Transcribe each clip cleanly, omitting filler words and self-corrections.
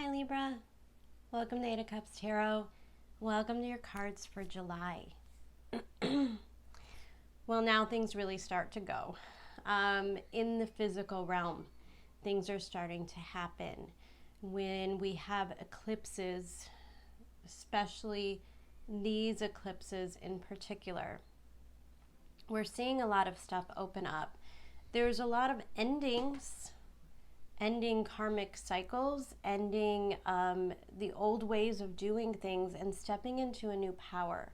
Hi Libra, welcome to Eight of Cups Tarot. Welcome to your cards for July. Well, now things really start to go. In the physical realm, things are starting to happen. When we have eclipses, especially these eclipses in particular, we're seeing a lot of stuff open up. There's a lot of endings, ending karmic cycles, ending the old ways of doing things and stepping into a new power.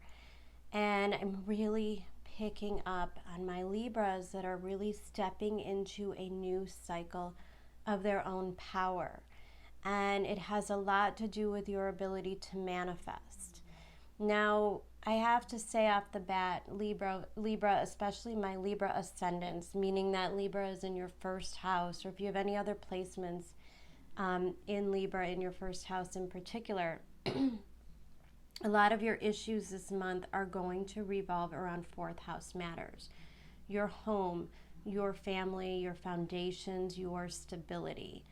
And I'm really picking up on my Libras that are really stepping into a new cycle of their own power. And it has a lot to do with your ability to manifest. Now, I have to say off the bat, Libra, especially my Libra ascendants, meaning that Libra is in your first house, or if you have any other placements in Libra in your first house in particular, a lot of your issues this month are going to revolve around fourth house matters. Your home, your family, your foundations, your stability.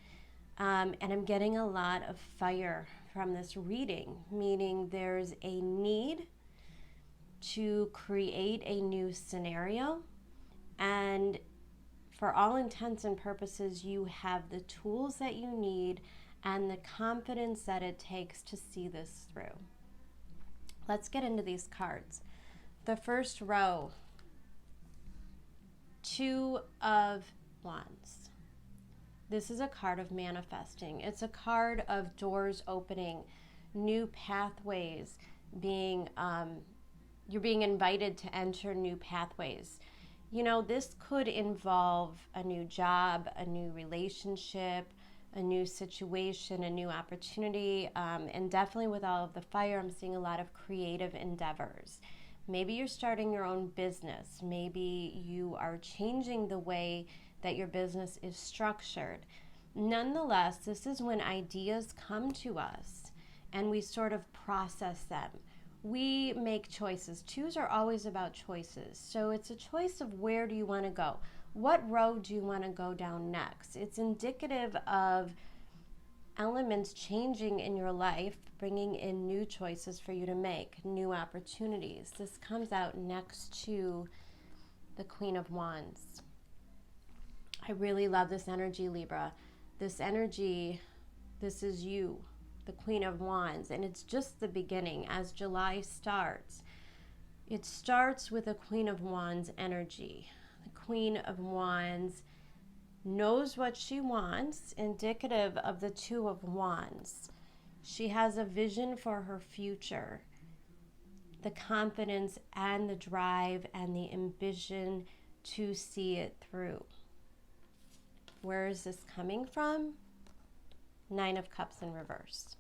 And I'm getting a lot of fire from this reading, meaning there's a need to create a new scenario, and for all intents and purposes, you have the tools that you need and the confidence that it takes to see this through. Let's get into these cards. The first row, Two of Wands. This is a card of manifesting. It's a card of doors opening, new pathways being you're being invited to enter new pathways. You know, this could involve a new job, a new relationship, a new situation, a new opportunity, and definitely with all of the fire, I'm seeing a lot of creative endeavors. Maybe you're starting your own business. Maybe you are changing the way that your business is structured. Nonetheless, this is when ideas come to us and we sort of process them. We make choices. Twos are always about choices. So it's a choice of where do you want to go? What road do you want to go down next? It's indicative of elements changing in your life, bringing in new choices for you to make, new opportunities. This comes out next to the Queen of Wands. I really love this energy, Libra. This energy, this is you, the Queen of Wands, and it's just the beginning. As July starts, it starts with a Queen of Wands energy. The Queen of Wands knows what she wants, indicative of the Two of Wands. She has a vision for her future, the confidence and the drive and the ambition to see it through. Where is this coming from? Nine of Cups in reverse.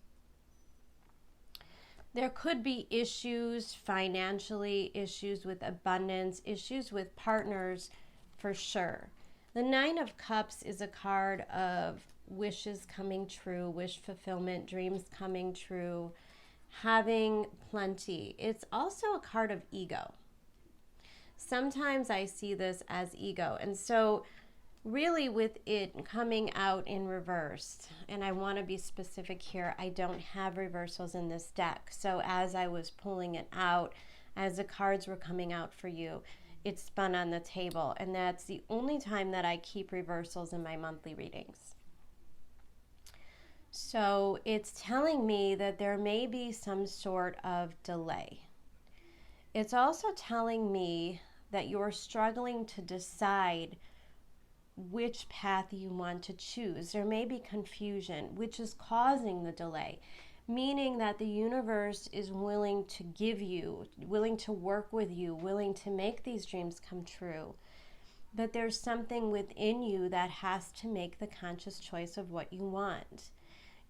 There could be issues financially, issues with abundance, issues with partners for sure. The Nine of Cups is a card of wishes coming true, wish fulfillment, dreams coming true, having plenty. It's also a card of ego. Sometimes I see this as ego. And so really with it coming out in reverse, and I want to be specific here, I don't have reversals in this deck. So as I was pulling it out, as the cards were coming out for you, it spun on the table. And that's the only time that I keep reversals in my monthly readings. So it's telling me that there may be some sort of delay. It's also telling me that you're struggling to decide which path you want to choose. There may be confusion, which is causing the delay, meaning that the universe is willing to give you, willing to work with you, willing to make these dreams come true. But there's something within you that has to make the conscious choice of what you want.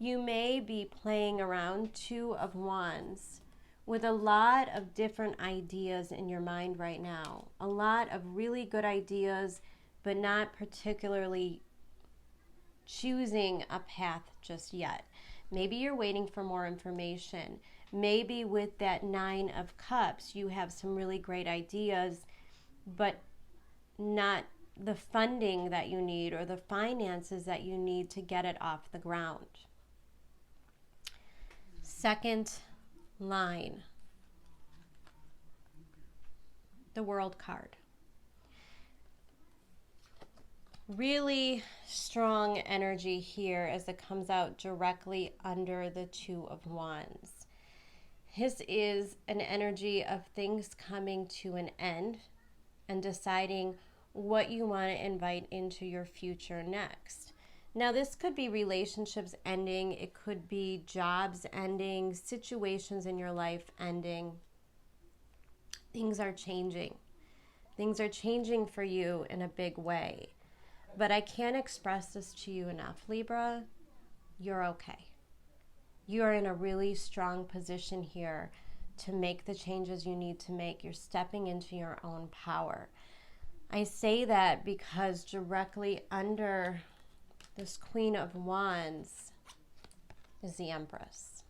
You may be playing around Two of Wands with a lot of different ideas in your mind right now. A lot of really good ideas, but not particularly choosing a path just yet. Maybe you're waiting for more information. Maybe with that Nine of Cups, you have some really great ideas, but not the funding that you need or the finances that you need to get it off the ground. Second line, the World card. Really strong energy here as it comes out directly under the Two of Wands. This is an energy of things coming to an end and deciding what you want to invite into your future next. Now, this could be relationships ending. It could be jobs ending, situations in your life ending. Things are changing. Things are changing for you in a big way. But I can't express this to you enough, Libra. You're okay. You're in a really strong position here to make the changes you need to make. You're stepping into your own power. I say that because directly under this Queen of Wands is the Empress.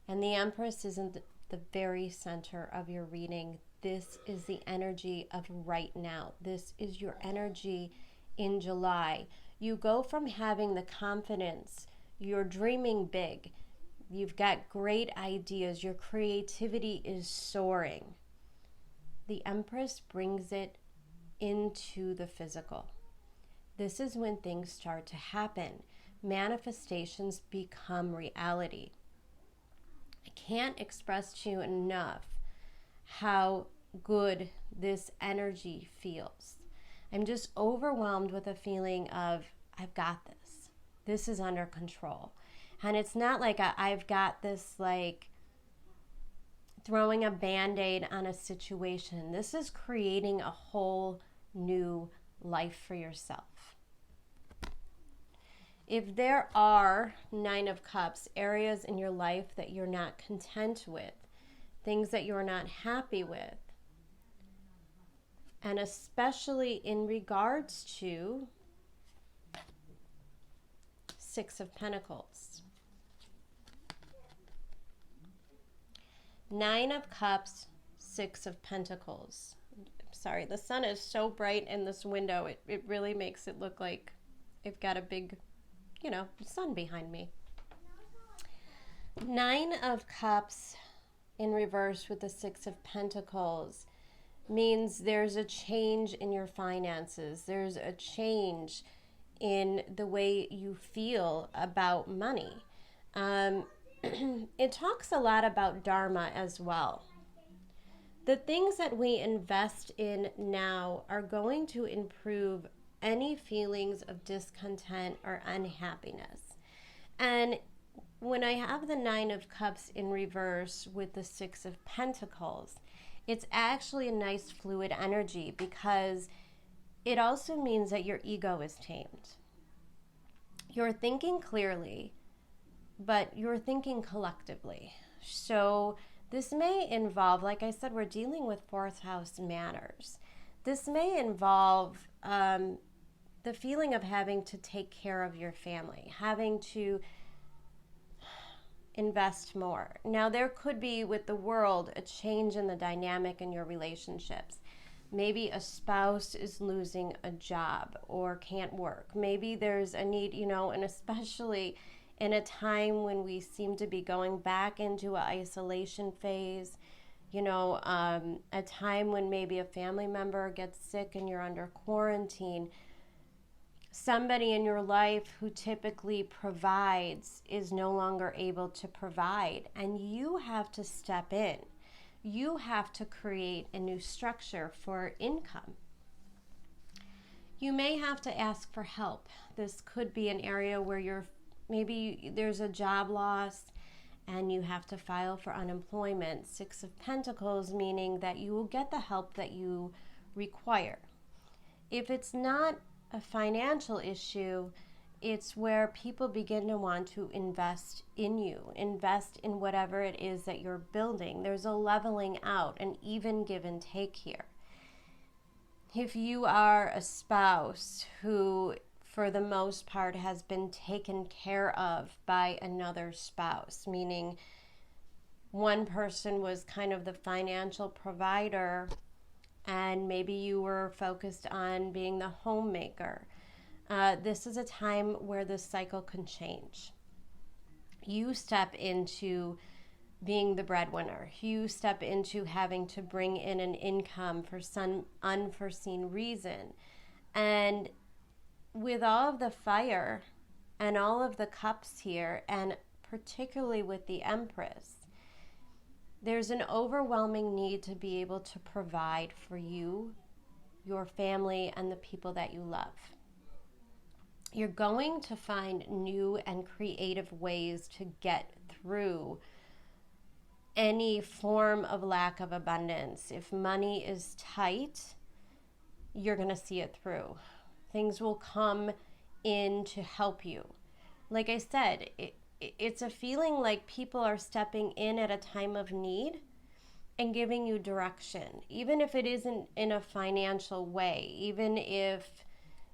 And the Empress is in the very center of your reading. This is the energy of right now. This is your energy in July. You go from having the confidence, you're dreaming big, you've got great ideas, your creativity is soaring. The Empress brings it into the physical. This is when things start to happen. Manifestations become reality. I can't express to you enough how good this energy feels. I'm just overwhelmed with a feeling of, I've got this. This is under control. And it's not like I've got this, like throwing a Band-Aid on a situation. This is creating a whole new life for yourself. If there are Nine of Cups, areas in your life that you're not content with, things that you're not happy with, and especially in regards to Six of Pentacles. Nine of Cups, Six of Pentacles. Sorry, the sun is so bright in this window, it really makes it look like I've got a big, sun behind me. Nine of Cups in reverse with the Six of Pentacles means there's a change in your finances. There's a change in the way you feel about money. It talks a lot about Dharma as well. The things that we invest in now are going to improve any feelings of discontent or unhappiness. And when I have the Nine of Cups in reverse with the Six of Pentacles, it's actually a nice fluid energy because it also means that your ego is tamed. You're thinking clearly, but you're thinking collectively. So this may involve, like I said, we're dealing with fourth house manners. This may involve the feeling of having to take care of your family, having to invest more. Now, there could be, with the world, a change in the dynamic in your relationships. Maybe a spouse is losing a job or can't work. Maybe there's a need, and especially in a time when we seem to be going back into an isolation phase, a time when maybe a family member gets sick and you're under quarantine. Somebody in your life who typically provides is no longer able to provide, and you have to step in. You have to create a new structure for income. You may have to ask for help. This could be an area where maybe there's a job loss and you have to file for unemployment. Six of Pentacles, meaning that you will get the help that you require. If it's not a financial issue, it's where people begin to want to invest in you, invest in whatever it is that you're building. There's a leveling out, an even give and take here. If you are a spouse who, for the most part, has been taken care of by another spouse, meaning one person was kind of the financial provider and maybe you were focused on being the homemaker. This is a time where this cycle can change. You step into being the breadwinner. You step into having to bring in an income for some unforeseen reason. And with all of the fire and all of the cups here, and particularly with the Empress, there's an overwhelming need to be able to provide for you, your family, and the people that you love. You're going to find new and creative ways to get through any form of lack of abundance. If money is tight, you're going to see it through. Things will come in to help you. Like I said, it's a feeling like people are stepping in at a time of need and giving you direction, even if it isn't in a financial way, even if,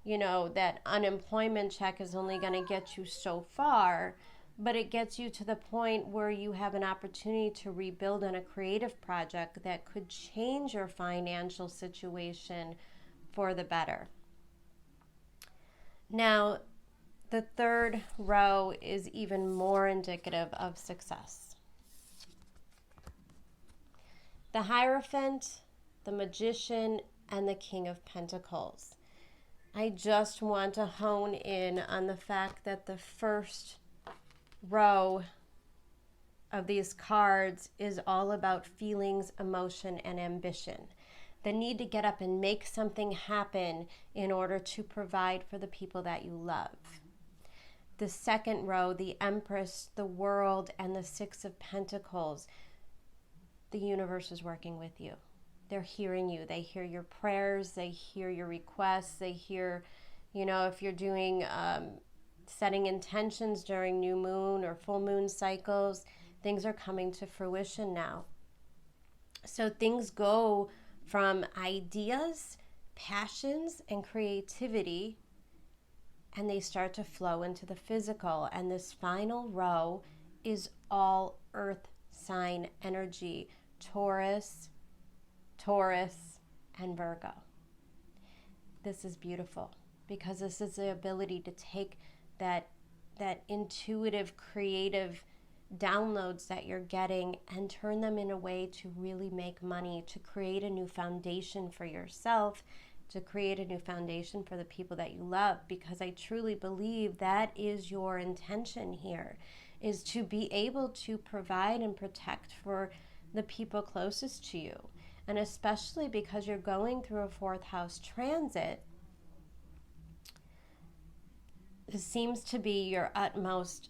you know, that unemployment check is only going to get you so far, but it gets you to the point where you have an opportunity to rebuild on a creative project that could change your financial situation for the better. Now, the third row is even more indicative of success. The Hierophant, the Magician, and the King of Pentacles. I just want to hone in on the fact that the first row of these cards is all about feelings, emotion, and ambition. The need to get up and make something happen in order to provide for the people that you love. The second row, the Empress, the World, and the Six of Pentacles. The universe is working with you. They're hearing you. They hear your prayers. They hear your requests. They hear, you know, if you're doing setting intentions during new moon or full moon cycles, things are coming to fruition now. So things go from ideas, passions, and creativity, and they start to flow into the physical. And this final row is all earth sign energy: Taurus, and Virgo. This is beautiful because this is the ability to take that intuitive, creative downloads that you're getting and turn them in a way to really make money, to create a new foundation for yourself, to create a new foundation for the people that you love, because I truly believe that is your intention here, is to be able to provide and protect for the people closest to you. And especially because you're going through a fourth house transit, this seems to be your utmost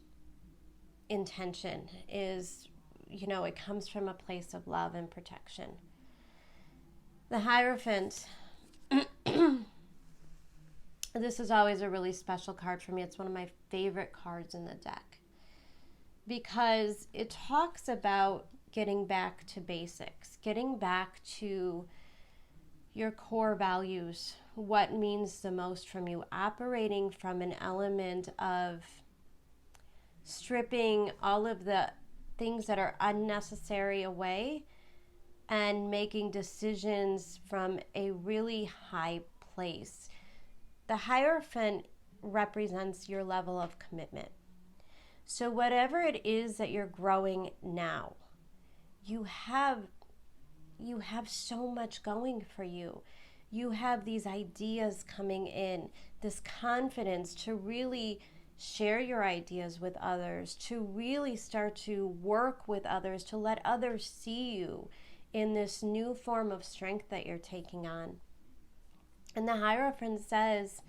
intention is, you know, it comes from a place of love and protection. The Hierophant, this is always a really special card for me. It's one of my favorite cards in the deck because it talks about getting back to basics, getting back to your core values, what means the most from you, operating from an element of stripping all of the things that are unnecessary away and making decisions from a really high place. The Hierophant represents your level of commitment. So whatever it is that you're growing now, you have so much going for you. You have these ideas coming in, this confidence to really share your ideas with others, to really start to work with others, to let others see you in this new form of strength that you're taking on. And the Hierophant says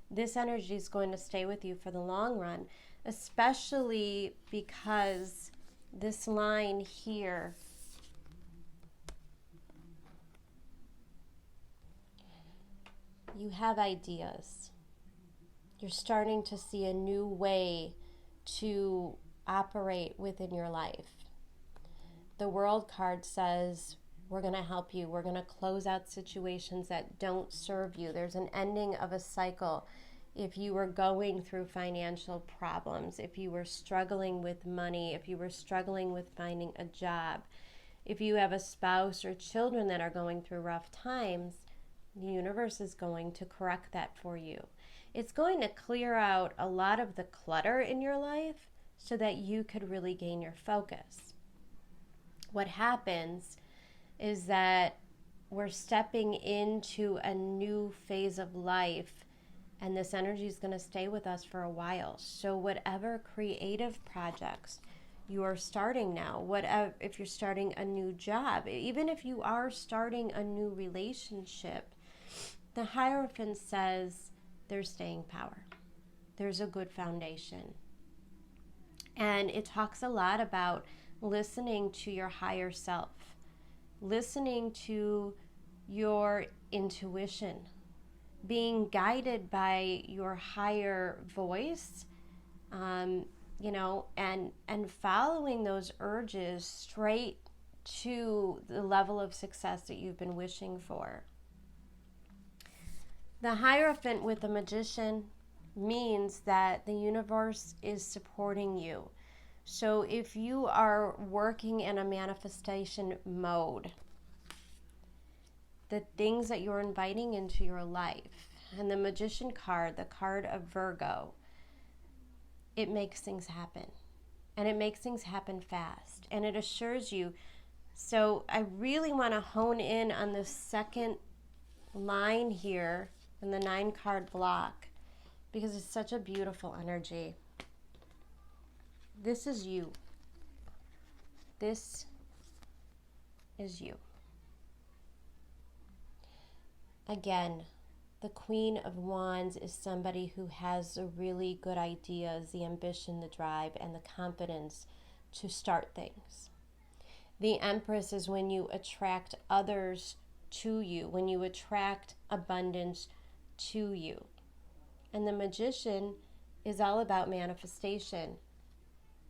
this energy is going to stay with you for the long run, especially because this line here, you have ideas. You're starting to see a new way to operate within your life. The World card says, we're going to help you. We're going to close out situations that don't serve you. There's an ending of a cycle. If you were going through financial problems, if you were struggling with money, if you were struggling with finding a job, if you have a spouse or children that are going through rough times, the universe is going to correct that for you. It's going to clear out a lot of the clutter in your life so that you could really gain your focus. What happens is that we're stepping into a new phase of life, and this energy is going to stay with us for a while. So whatever creative projects you are starting now, whatever, if you're starting a new job, even if you are starting a new relationship, the Hierophant says there's staying power. There's a good foundation. And it talks a lot about listening to your higher self, listening to your intuition, being guided by your higher voice, and following those urges straight to the level of success that you've been wishing for. The Hierophant with the Magician means that the universe is supporting you. So if you are working in a manifestation mode, the things that you're inviting into your life, and the Magician card, the card of Virgo, it makes things happen. And it makes things happen fast. And it assures you. So I really want to hone in on the second line here in the 9-card block, because it's such a beautiful energy. This is you. This is you. Again, the Queen of Wands is somebody who has the really good ideas, the ambition, the drive, and the confidence to start things. The Empress is when you attract others to you, when you attract abundance to you. And the Magician is all about manifestation.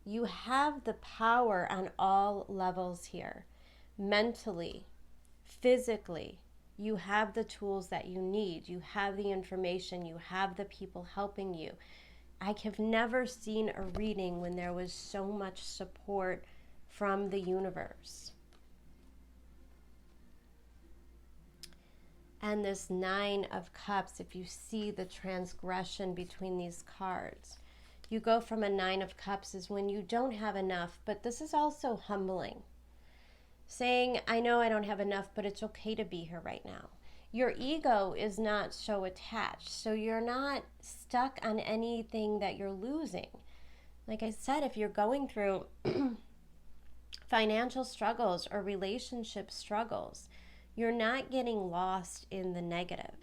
You have the power on all levels here. Mentally, physically, you have the tools that you need. You have the information. You have the people helping you. I have never seen a reading when there was so much support from the universe. And this 9 of Cups, if you see the transgression between these cards, you go from a 9 of Cups is when you don't have enough, but this is also humbling. Saying, I know I don't have enough, but it's okay to be here right now. Your ego is not so attached, so you're not stuck on anything that you're losing. Like I said, if you're going through financial struggles or relationship struggles, you're not getting lost in the negative.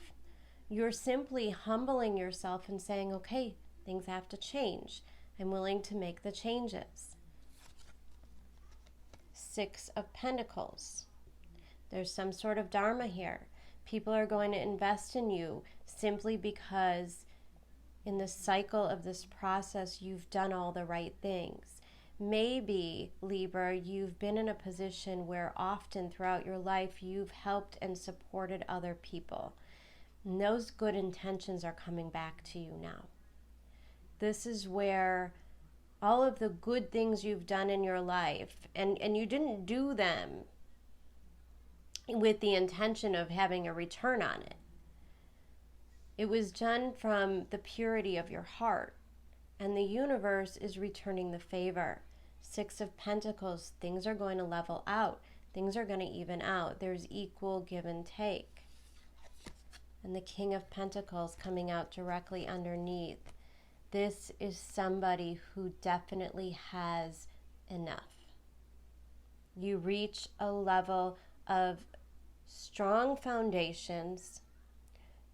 You're simply humbling yourself and saying, okay, things have to change. I'm willing to make the changes. 6 of Pentacles. There's some sort of dharma here. People are going to invest in you simply because in the cycle of this process, you've done all the right things. Maybe, Libra, you've been in a position where often throughout your life, you've helped and supported other people. And those good intentions are coming back to you now. This is where all of the good things you've done in your life, and you didn't do them with the intention of having a return on it. It was done from the purity of your heart, and the universe is returning the favor. 6 of Pentacles, things are going to level out. Things are going to even out. There's equal give and take. And the King of Pentacles coming out directly underneath. This is somebody who definitely has enough. You reach a level of strong foundations,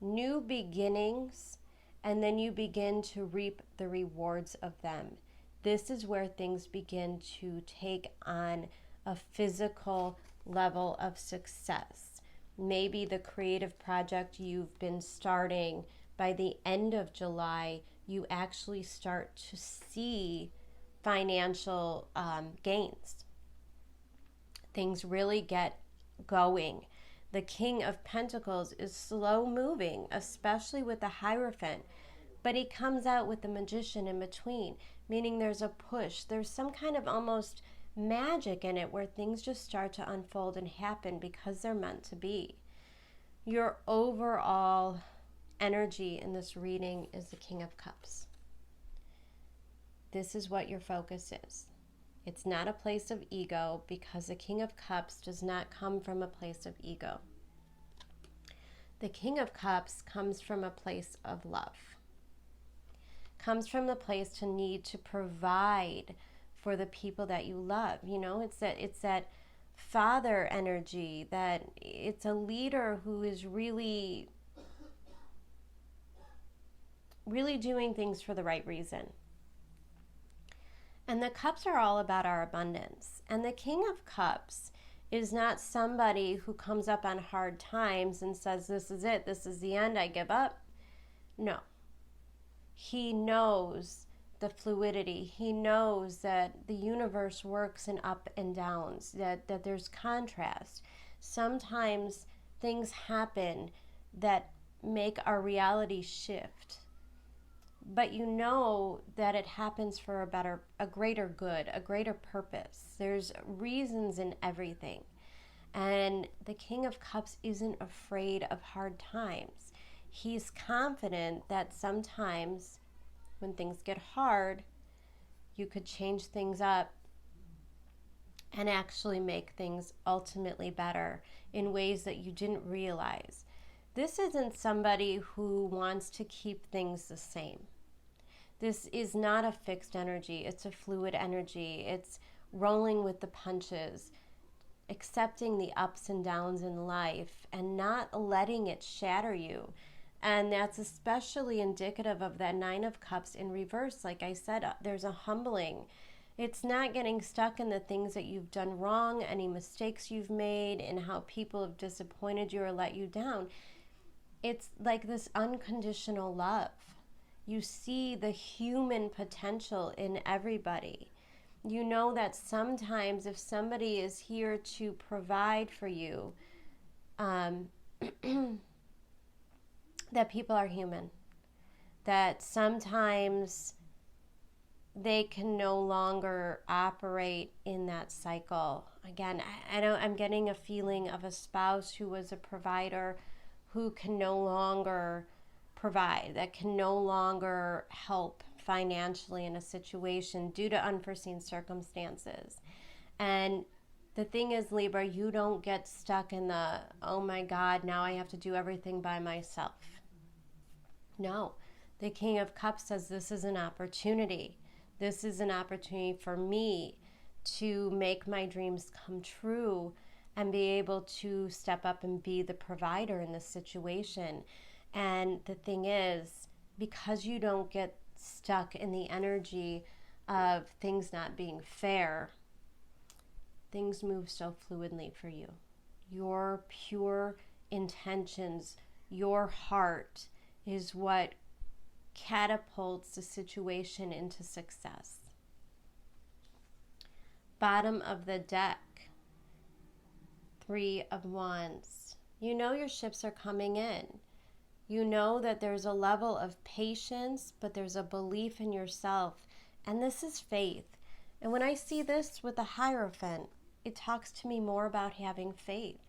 new beginnings, and then you begin to reap the rewards of them. This is where things begin to take on a physical level of success. Maybe the creative project you've been starting, by the end of July, you actually start to see financial gains. Things really get going. The King of Pentacles is slow moving, especially with the Hierophant, but he comes out with the Magician in between, meaning there's a push. There's some kind of almost magic in it where things just start to unfold and happen because they're meant to be. Your overall energy in this reading is the King of Cups. this is what your focus is. It's not a place of ego, because the King of Cups does not come from a place of ego. The King of Cups comes from a place of love. Comes from the place to need to provide for the people that you love. You know, it's that father energy, that it's a leader who is really doing things for the right reason. And the cups are all about our abundance. And the King of Cups is not somebody who comes up on hard times and says, this is it, this is the end, I give up. No. He knows the fluidity. He knows that the universe works in up and downs, that there's contrast. Sometimes things happen that make our reality shift. But you know that it happens for a greater good, a greater purpose. There's reasons in everything. And the King of Cups isn't afraid of hard times. He's confident that sometimes when things get hard, you could change things up and actually make things ultimately better in ways that you didn't realize. This isn't somebody who wants to keep things the same. This is not a fixed energy. It's a fluid energy. It's rolling with the punches, accepting the ups and downs in life and not letting it shatter you. And that's especially indicative of that Nine of Cups in reverse. Like I said, there's a humbling. It's not getting stuck in the things that you've done wrong, any mistakes you've made, and how people have disappointed you or let you down. It's like this unconditional love. You see the human potential in everybody. You know that sometimes if somebody is here to provide for you, that people are human. That sometimes they can no longer operate in that cycle. Again, I'm getting a feeling of a spouse who was a provider who can no longer provide, that can no longer help financially in a situation due to unforeseen circumstances. And the thing is, Libra, you don't get stuck in the, oh my God, now I have to do everything by myself. No, the King of Cups says this is an opportunity. This is an opportunity for me to make my dreams come true and be able to step up and be the provider in this situation. And the thing is, because you don't get stuck in the energy of things not being fair, things move so fluidly for you. Your pure intentions, your heart is what catapults the situation into success. Bottom of the deck, Three of Wands. You know your ships are coming in. You know that there's a level of patience, but there's a belief in yourself. And this is faith. And when I see this with the Hierophant, it talks to me more about having faith.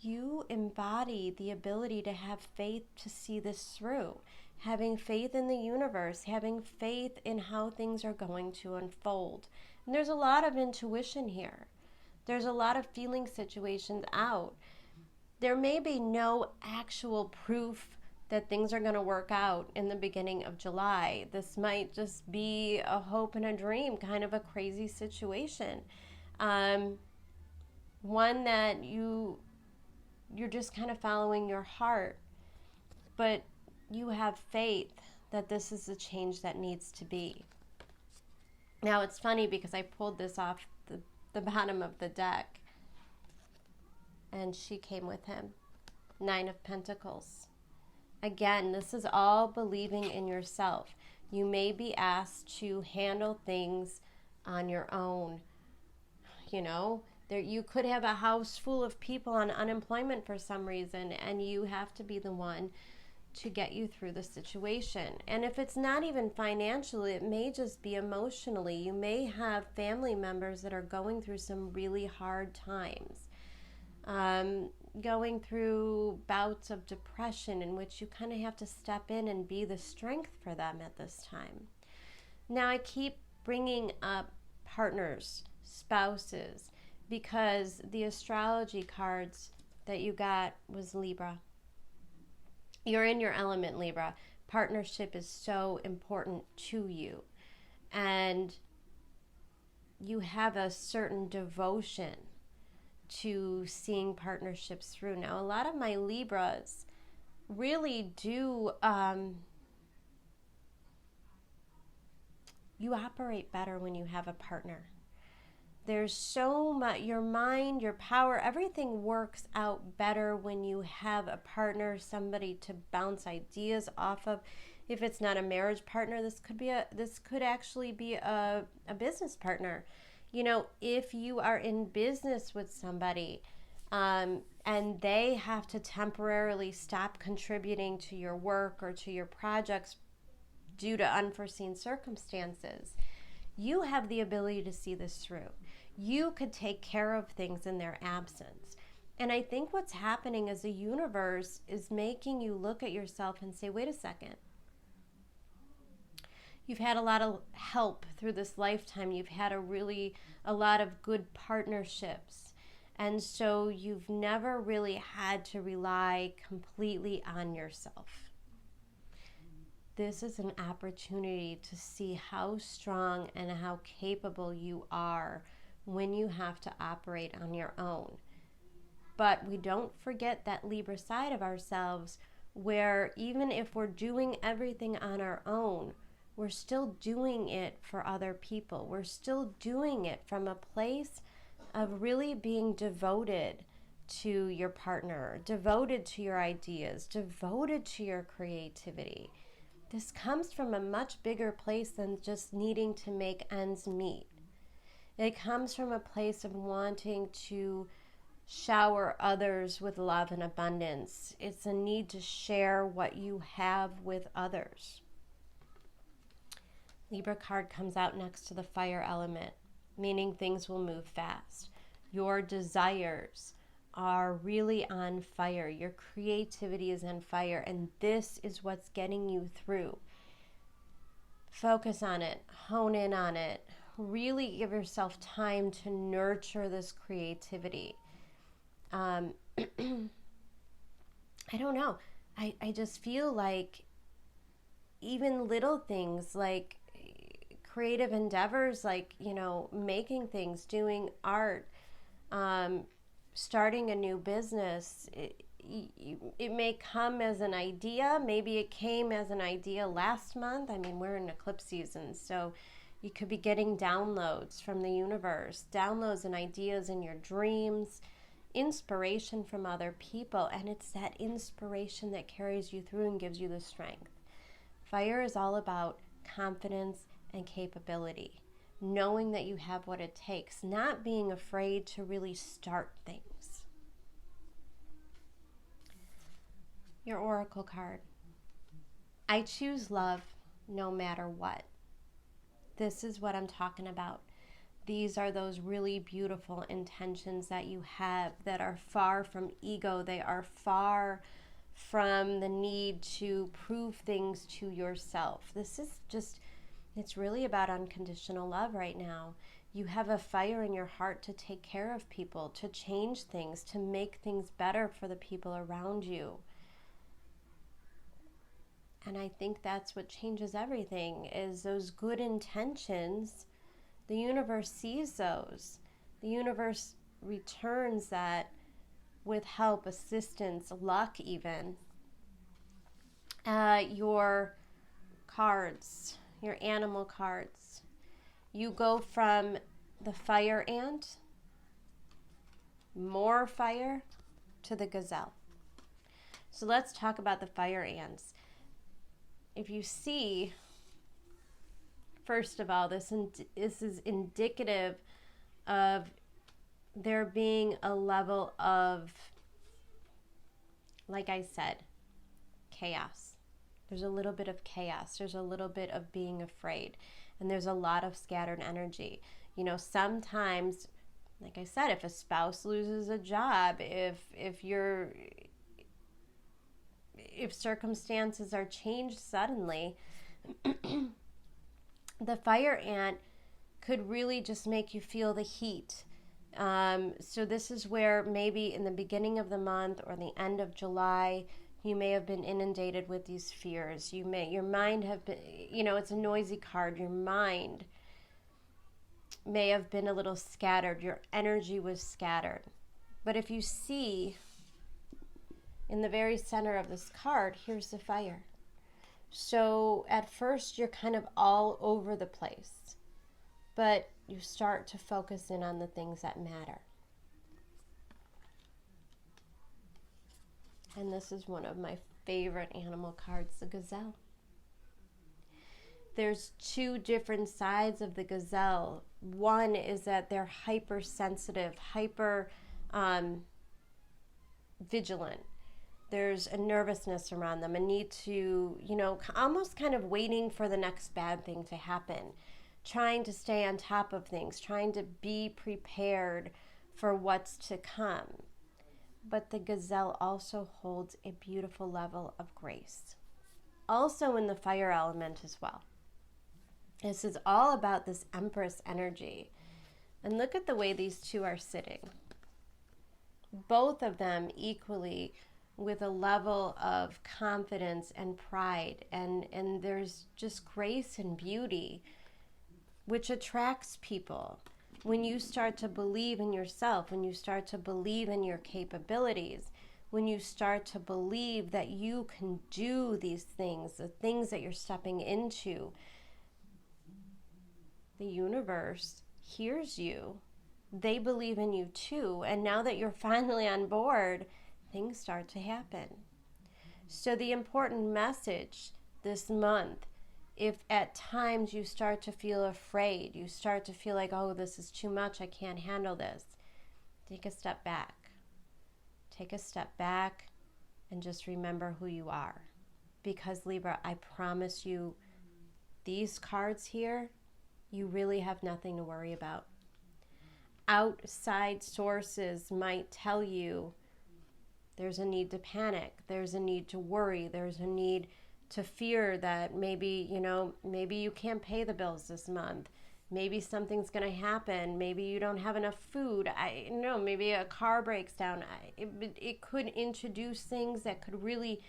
You embody the ability to have faith to see this through. Having faith in the universe, having faith in how things are going to unfold. And there's a lot of intuition here. There's a lot of feeling situations out. There may be no actual proof that things are going to work out in the beginning of July. This might just be a hope and a dream, kind of a crazy situation. One that you're just kind of following your heart, but you have faith that this is the change that needs to be. Now it's funny because I pulled this off the bottom of the deck and she came with him. Nine of Pentacles. Again, this is all believing in yourself. You may be asked to handle things on your own. You know, you could have a house full of people on unemployment for some reason, and you have to be the one to get you through the situation. And if it's not even financially, it may just be emotionally. You may have family members that are going through some really hard times. Going through bouts of depression in which you kind of have to step in and be the strength for them at this time. Now I keep bringing up partners, spouses, because the astrology cards that you got was Libra. You're in your element, Libra. Partnership is so important to you. And you have a certain devotion to seeing partnerships through. Now, a lot of my Libras really do, you operate better when you have a partner. There's so much, your mind, your power, everything works out better when you have a partner, somebody to bounce ideas off of. If it's not a marriage partner, this could actually be a business partner. You know, if you are in business with somebody, and they have to temporarily stop contributing to your work or to your projects due to unforeseen circumstances, you have the ability to see this through. You could take care of things in their absence. And I think what's happening is the universe is making you look at yourself and say, wait a second. You've had a lot of help through this lifetime. You've had a lot of good partnerships. And so you've never really had to rely completely on yourself. This is an opportunity to see how strong and how capable you are when you have to operate on your own. But we don't forget that Libra side of ourselves, where even if we're doing everything on our own, we're still doing it for other people. We're still doing it from a place of really being devoted to your partner, devoted to your ideas, devoted to your creativity. This comes from a much bigger place than just needing to make ends meet. It comes from a place of wanting to shower others with love and abundance. It's a need to share what you have with others. Libra card comes out next to the fire element, meaning things will move fast. Your desires are really on fire. Your creativity is on fire, and this is what's getting you through. Focus on it, hone in on it, really give yourself time to nurture this creativity. I don't know. I just feel like even little things like creative endeavors, like, you know, making things, doing art, starting a new business, it may come as an idea. Maybe it came as an idea last month. I mean, we're in eclipse season, so you could be getting downloads from the universe, downloads and ideas in your dreams, inspiration from other people, and it's that inspiration that carries you through and gives you the strength. Fire is all about confidence and capability, knowing that you have what it takes, not being afraid to really start things. Your oracle card. I choose love no matter what. This is what I'm talking about. These are those really beautiful intentions that you have that are far from ego. They are far from the need to prove things to yourself. This is just, it's really about unconditional love right now. You have a fire in your heart to take care of people, to change things, to make things better for the people around you. And I think that's what changes everything, is those good intentions. The universe sees those. The universe returns that with help, assistance, luck even. Your cards, your animal cards. You go from the fire ant, more fire, to the gazelle. So let's talk about the fire ants. If you see, first of all, this is indicative of there being a level of, like I said, chaos. There's a little bit of chaos. There's a little bit of being afraid. And there's a lot of scattered energy. You know, sometimes, like I said, if a spouse loses a job, if circumstances are changed suddenly, the fire ant could really just make you feel the heat. So this is where maybe in the beginning of the month or the end of July, you may have been inundated with these fears. Your mind have been, it's a noisy card. Your mind may have been a little scattered. Your energy was scattered. But if you see in the very center of this card, here's the fire. So at first you're kind of all over the place, but you start to focus in on the things that matter. And this is one of my favorite animal cards, the gazelle. There's two different sides of the gazelle. One is that they're hypersensitive, hyper vigilant. There's a nervousness around them, a need to, almost kind of waiting for the next bad thing to happen, trying to stay on top of things, trying to be prepared for what's to come. But the gazelle also holds a beautiful level of grace. Also in the fire element as well. This is all about this Empress energy. And look at the way these two are sitting. Both of them equally with a level of confidence and pride, and there's just grace and beauty, which attracts people. When you start to believe in yourself, when you start to believe in your capabilities, when you start to believe that you can do these things, the things that you're stepping into, the universe hears you. They believe in you too. And now that you're finally on board, things start to happen. So the important message this month, if at times you start to feel afraid, you start to feel like, oh, this is too much, I can't handle this, take a step back. Take a step back and just remember who you are. Because Libra, I promise you, these cards here, you really have nothing to worry about. Outside sources might tell you there's a need to panic, there's a need to worry, there's a need to fear that maybe you can't pay the bills this month. Maybe something's going to happen. Maybe you don't have enough food. Maybe a car breaks down. It could introduce things that could really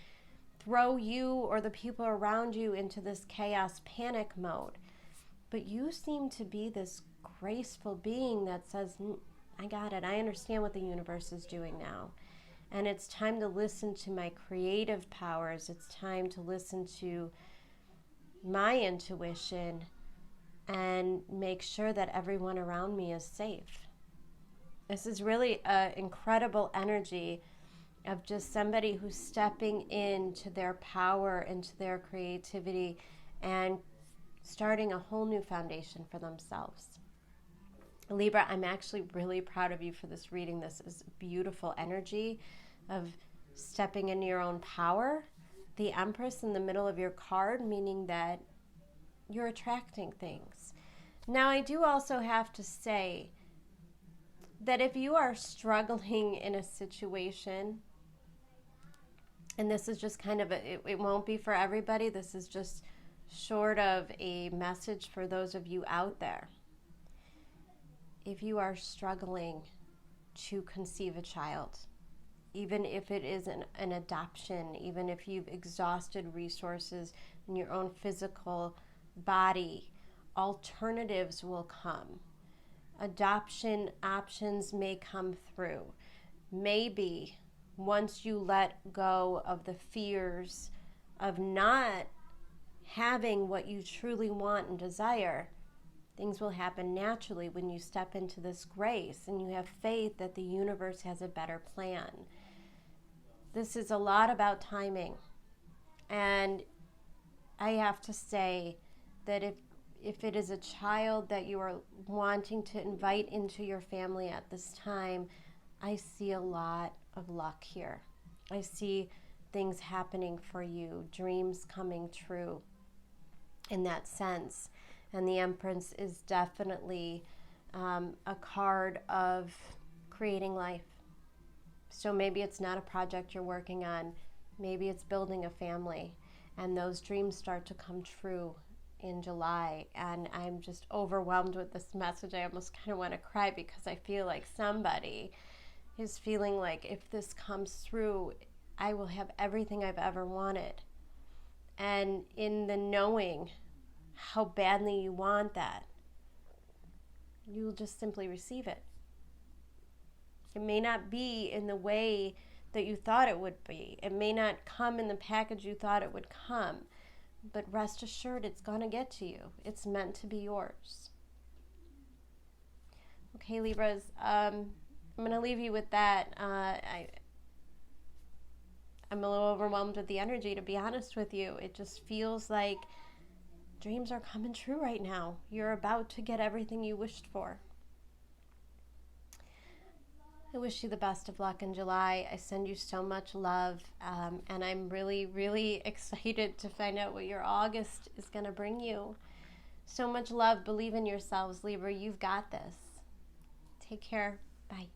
throw you or the people around you into this chaos panic mode. But you seem to be this graceful being that says, I got it. I understand what the universe is doing now. And it's time to listen to my creative powers. It's time to listen to my intuition and make sure that everyone around me is safe. This is really an incredible energy of just somebody who's stepping into their power, into their creativity, and starting a whole new foundation for themselves. Libra, I'm actually really proud of you for this reading. This is beautiful energy of stepping into your own power. The Empress in the middle of your card, meaning that you're attracting things. Now, I do also have to say that if you are struggling in a situation, and this is just kind of it won't be for everybody, this is just short of a message for those of you out there. If you are struggling to conceive a child, even if it is an adoption, even if you've exhausted resources in your own physical body, alternatives will come. Adoption options may come through. Maybe once you let go of the fears of not having what you truly want and desire, things will happen naturally when you step into this grace and you have faith that the universe has a better plan. This is a lot about timing. And I have to say that if it is a child that you are wanting to invite into your family at this time, I see a lot of luck here. I see things happening for you, dreams coming true in that sense. And the Empress is definitely a card of creating life. So maybe it's not a project you're working on. Maybe it's building a family. And those dreams start to come true. in July, and I'm just overwhelmed with this message. I almost kind of want to cry because I feel like somebody is feeling like if this comes through, I will have everything I've ever wanted. And in the knowing how badly you want that, you will just simply receive it. It may not be in the way that you thought it would be. It may not come in the package you thought it would come. But rest assured, it's going to get to you. It's meant to be yours. Okay, Libras, I'm going to leave you with that. I'm a little overwhelmed with the energy, to be honest with you. It just feels like dreams are coming true right now. You're about to get everything you wished for. I wish you the best of luck in July. I send you so much love, and I'm really, really excited to find out what your August is going to bring you. So much love. Believe in yourselves, Libra. You've got this. Take care. Bye.